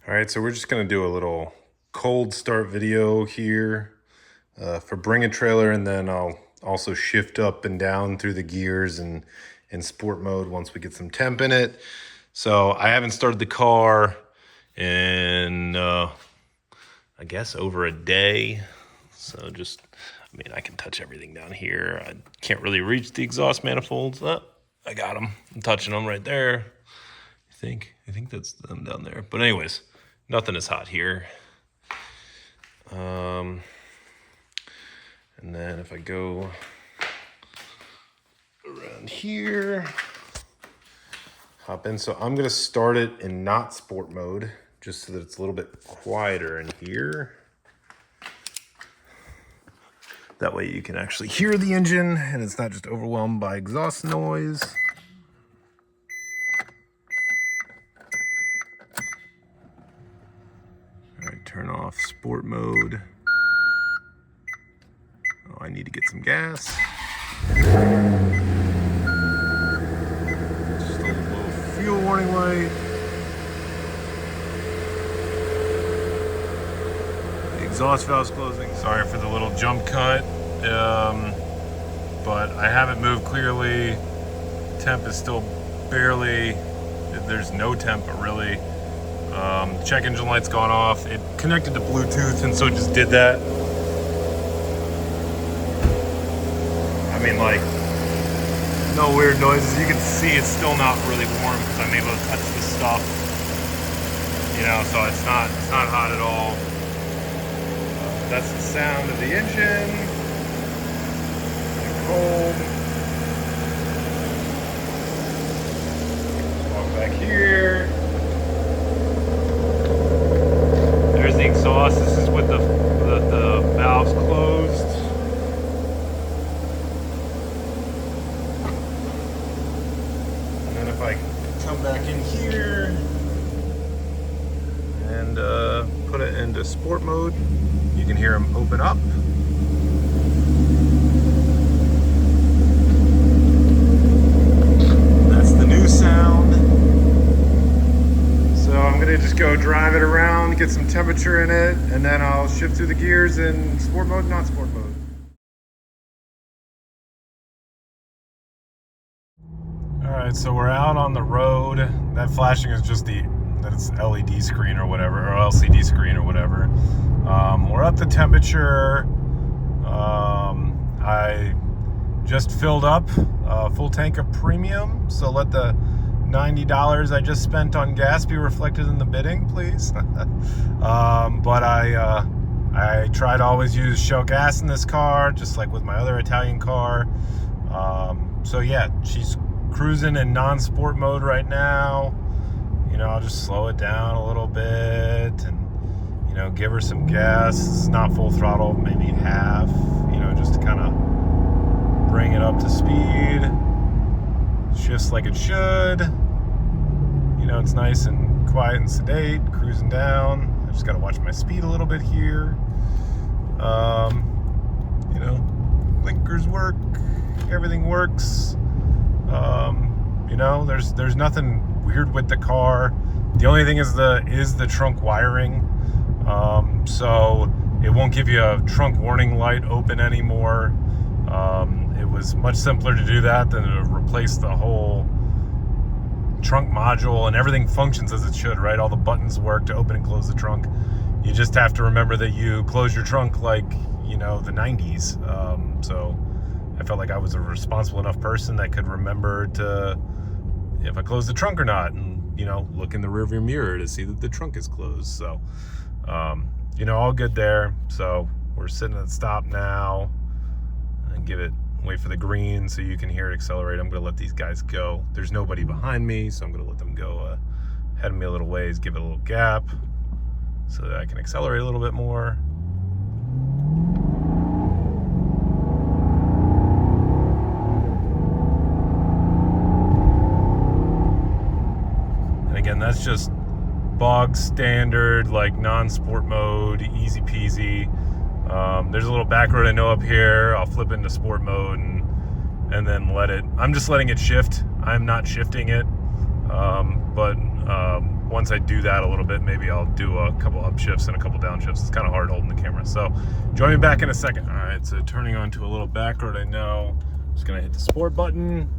All right, so we're just gonna do a little cold start video here for bring a trailer, and then I'll also shift up and down through the gears and in sport mode once we get some temp in it. So I haven't started the car in I guess over a day. So I can touch everything down here. I can't really reach the exhaust manifolds. Oh, I got them. I'm touching them right there. I think that's them down there. But anyways, nothing is hot here. And then if I go around here, hop in. So I'm gonna start it in not sport mode, just so that it's a little bit quieter in here. That way you can actually hear the engine and it's not just overwhelmed by exhaust noise. All right, turn off sport mode. Oh, I need to get some gas. Just a little fuel warning light. The exhaust valve's closing. Sorry for the little jump cut, but I haven't moved clearly. Temp is still barely, there's no temp really. Check engine light's gone off. It connected to Bluetooth, and so it just did that. I mean, like, no weird noises. You can see it's still not really warm because I'm able to touch the stuff. You know, so it's not hot at all. That's the sound of the engine. Cold. Walk back here. There's the exhaust. This is with the valves closed. And then if I come back in here and put it into sport mode, you can hear them open up. That's the new sound. So I'm gonna just go drive it around, get some temperature in it, and then I'll shift through the gears in sport mode, not sport mode. All right, so we're out on the road. That flashing is just that's LED screen or whatever, or LCD screen or whatever. We're up the temperature. I just filled up a full tank of premium, so let the $90 I just spent on gas be reflected in the bidding, please. But I try to always use Shell gas in this car, just like with my other Italian car. So yeah, she's cruising in non-sport mode right now. You know, I'll just slow it down a little bit and, you know, give her some gas. It's not full throttle, maybe half, you know, just to kind of bring it up to speed. Shifts like it should. You know, it's nice and quiet and sedate, cruising down. I just got to watch my speed a little bit here. You know, blinkers work, everything works. You know, there's nothing weird with the car. The only thing is the trunk wiring. So it won't give you a trunk warning light open anymore. It was much simpler to do that than to replace the whole trunk module, and everything functions as it should, right? All the buttons work to open and close the trunk. You just have to remember that you close your trunk like, you know, the 90s. So I felt like I was a responsible enough person that could remember to, if I close the trunk or not, and, you know, look in the rearview mirror to see that the trunk is closed. So, you know, all good there. So we're sitting at the stop now and wait for the green so you can hear it accelerate. I'm gonna let these guys go. There's nobody behind me, so I'm gonna let them go ahead of me a little ways, give it a little gap so that I can accelerate a little bit more. And again, that's just bog standard, like non-sport mode, easy peasy. There's a little back road I know up here. I'll flip into sport mode and then I'm just letting it shift. I'm not shifting it. But once I do that a little bit, maybe I'll do a couple upshifts and a couple downshifts. It's kind of hard holding the camera. So join me back in a second. All right, so turning onto a little back road, I know. Just gonna hit the sport button.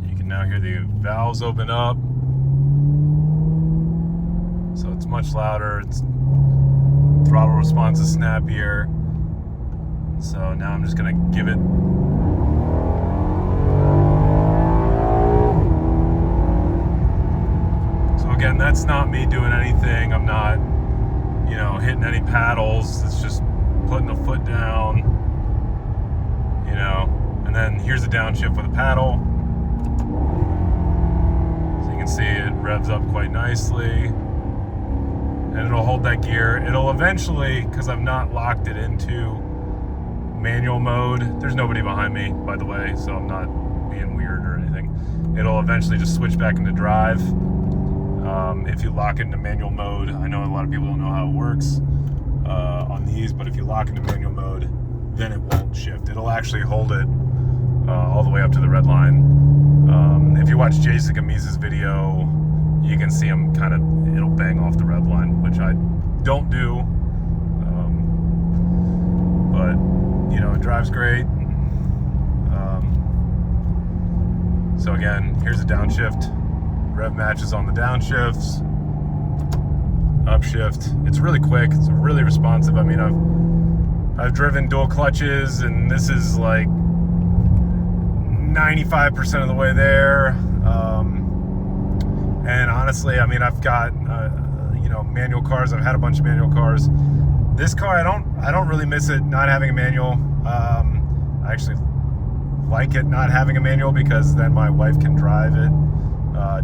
You can now hear the valves open up. So it's much louder. It's throttle response is snappier. So now I'm just gonna give it. So again, that's not me doing anything. I'm not, you know, hitting any paddles. It's just putting the foot down, you know. And then here's the downshift with a paddle. So you can see it revs up quite nicely. And it'll hold that gear. It'll eventually, because I've not locked it into manual mode. There's nobody behind me, by the way, so I'm not being weird or anything. It'll eventually just switch back into drive. If you lock it into manual mode, I know a lot of people don't know how it works on these, but if you lock into manual mode, then it won't shift. It'll actually hold it all the way up to the red line. If you watch Jason Gamise's video, you can see him kind of, it'll bang off the red line, which I don't do. But, you know, it drives great. So again, here's a downshift. Rev matches on the downshifts. Upshift. It's really quick. It's really responsive. I mean, I've driven dual clutches, and this is like 95% of the way there. And honestly, I mean, I've got you know, manual cars. I've had a bunch of manual cars. This car, I don't really miss it not having a manual. I actually like it not having a manual because then my wife can drive it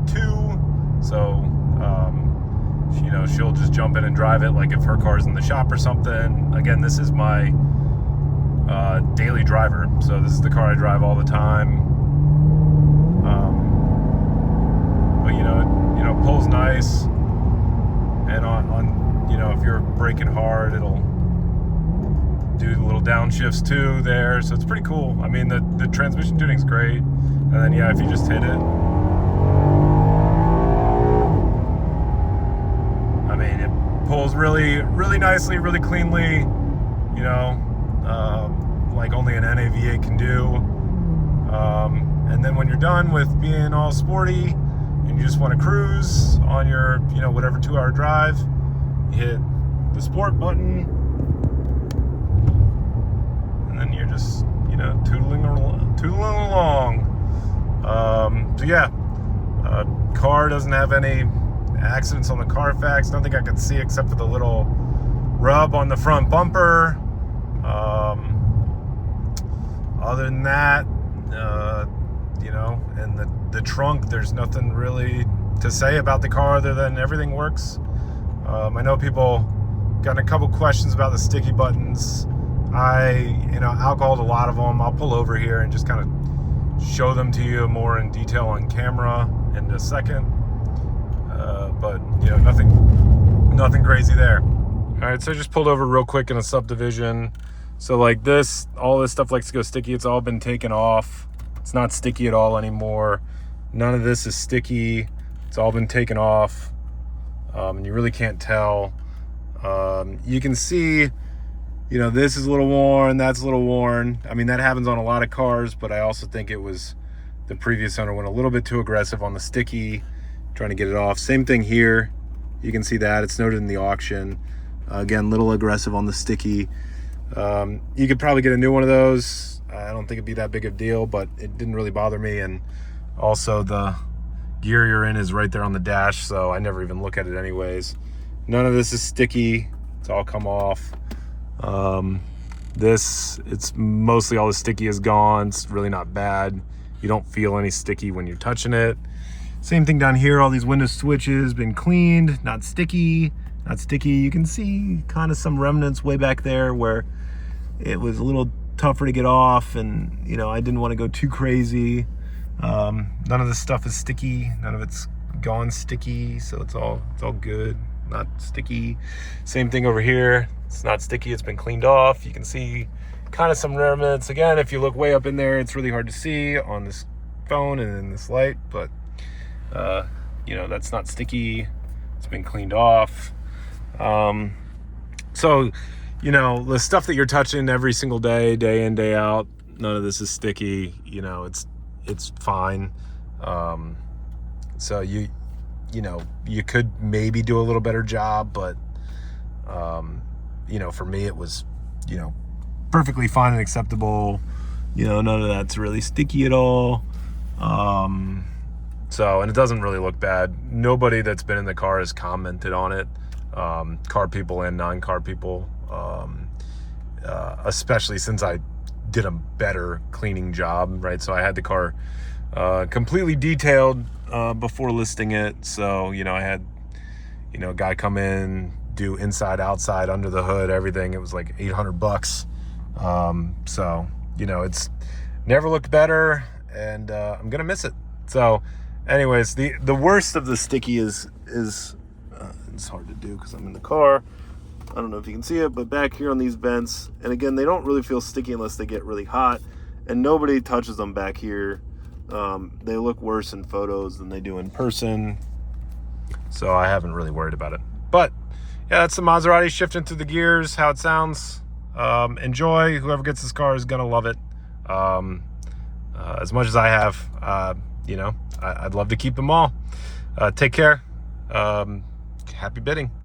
too. So you know, she'll just jump in and drive it, like if her car's in the shop or something. Again, this is my daily driver, so this is the car I drive all the time. But you know, pulls nice, and on you know, if you're braking hard, it'll do little downshifts too there. So it's pretty cool. I mean, the transmission tuning's great, and then yeah, if you just hit it, I mean, it pulls really nicely, really cleanly, you know, like only an NAV8 can do. And then when you're done with being all sporty and you just want to cruise on your, you know, whatever 2-hour drive, you hit the sport button, and then you're just, you know, tootling along. So yeah, car doesn't have any accidents on the Carfax. Nothing I could see except for the little rub on the front bumper. Other than that, you know, and the trunk, there's nothing really to say about the car other than everything works. I know people got a couple questions about the sticky buttons. You know, alcoholed a lot of them. I'll pull over here and just kind of show them to you more in detail on camera in a second. But you know, nothing crazy there. All right, so I just pulled over real quick in a subdivision. So like this, all this stuff likes to go sticky. It's all been taken off. It's not sticky at all anymore. None of this is sticky. It's all been taken off. And you really can't tell. You can see, you know, this is a little worn, that's a little worn. I mean, that happens on a lot of cars, but I also think it was the previous owner went a little bit too aggressive on the sticky, trying to get it off. Same thing here. You can see that. It's noted in the auction. Again, little aggressive on the sticky. You could probably get a new one of those. I don't think it'd be that big of a deal, but it didn't really bother me. And also the gear you're in is right there on the dash, so I never even look at it anyways. None of this is sticky. It's all come off. It's mostly all the sticky is gone. It's really not bad. You don't feel any sticky when you're touching it. Same thing down here. All these window switches been cleaned, not sticky. You can see kind of some remnants way back there where it was a little tougher to get off, and you know, I didn't want to go too crazy. None of this stuff is sticky. None of it's gone sticky, so it's all good, not sticky. Same thing over here. It's not sticky. It's been cleaned off. You can see kind of some remnants. Again, if you look way up in there, it's really hard to see on this phone and in this light, but you know, that's not sticky. It's been cleaned off. So, you know, the stuff that you're touching every single day, day in, day out, none of this is sticky. You know, it's fine. So you know, you could maybe do a little better job, but, you know, for me, it was, you know, perfectly fine and acceptable. You know, none of that's really sticky at all. So, and it doesn't really look bad. Nobody that's been in the car has commented on it. Car people and non-car people, especially since I did a better cleaning job, right? So I had the car completely detailed before listing it. So, you know, I had, you know, a guy come in, do inside, outside, under the hood, everything. It was like $800. So, you know, it's never looked better, and I'm gonna miss it. So anyways, the worst of the sticky is it's hard to do because I'm in the car. I don't know if you can see it, but back here on these vents, and again, they don't really feel sticky unless they get really hot, and nobody touches them back here. They look worse in photos than they do in person, so I haven't really worried about it. But yeah, that's the Maserati shifting through the gears, how it sounds. Enjoy. Whoever gets this car is gonna love it as much as I have. You know, I'd love to keep them all. Take care. Happy bidding.